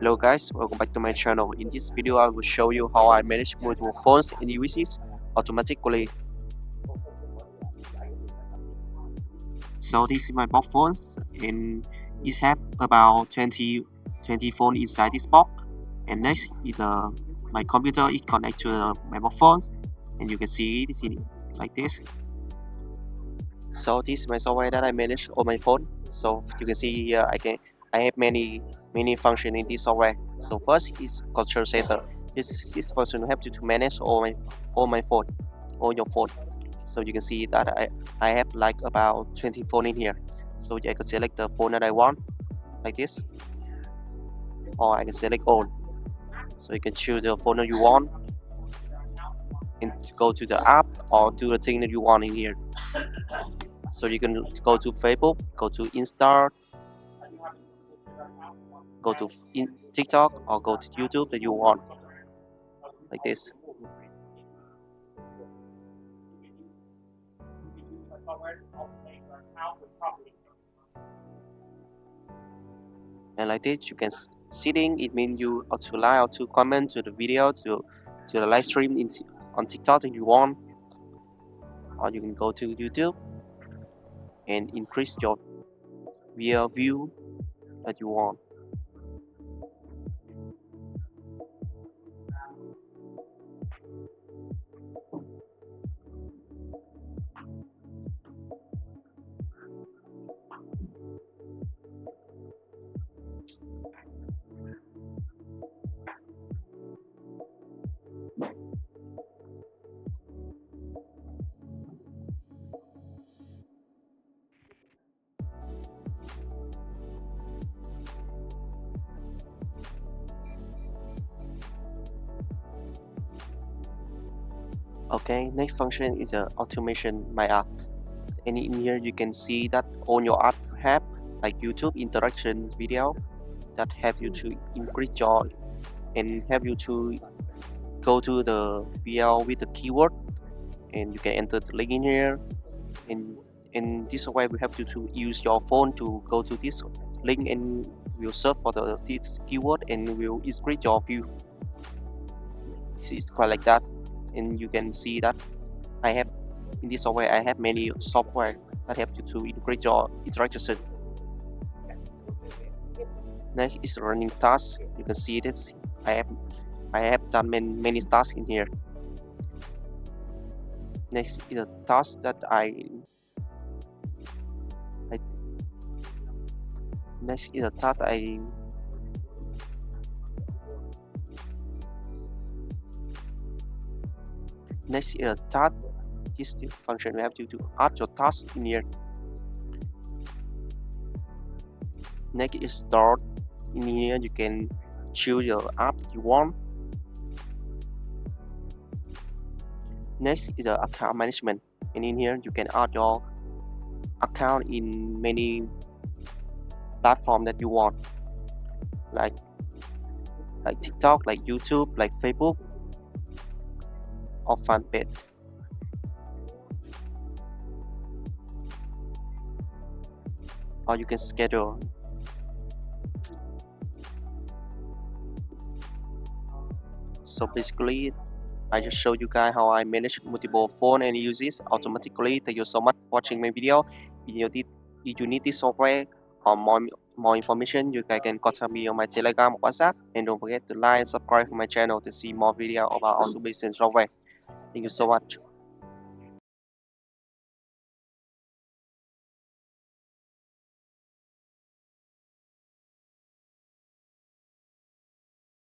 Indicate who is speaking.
Speaker 1: Hello guys, welcome back to my channel. In this video I will show you how I manage multiple phones and devices automatically. So this is my box phones and it have about 20 phones inside this box. And next is my computer is connected to my box phones and you can see it like this. So this is my software that I manage on my phone. So you can see here I have many functions in this software. So first is control center. This function helps you to manage all my phone, all your phone. So you can see that I have like about 20 phone in here. So I can select the phone that I want like this, or I can select all. So you can choose the phone that you want and go to the app or do the thing that you want in here. So you can go to Facebook, go to Insta, go to TikTok, or go to YouTube that you want like this. And like this you can sitting, it means you or to like or to comment to the video to the live stream on TikTok that you want, or you can go to YouTube and increase your view that you want. Okay, next function is the automation my app. And in here you can see that all your app you have like YouTube interaction video that help you to increase your and help you to go to the VL with the keyword, and you can enter the link in here, and in this way we have to use your phone to go to this link and we'll search for this keyword and will increase your view. It's quite like that, and you can see that I have in this software I have many software that help you to increase your interaction. Next is running tasks. You can see this. I have done many tasks in here. Next is a task that next is a task next is a task. This function we have to add your task in here. Next is start. In here you can choose your app that you want. Next is the account management, and in here you can add your account in many platform that you want, like TikTok, like YouTube, like Facebook, or fanpage. Or you can schedule. So basically I just showed you guys how I manage multiple phone and use this automatically. Thank you so much for watching my video. If you need this software or more information, you guys can contact me on my Telegram or WhatsApp, and don't forget to like and subscribe to my channel to see more video about automation software. Thank you so much.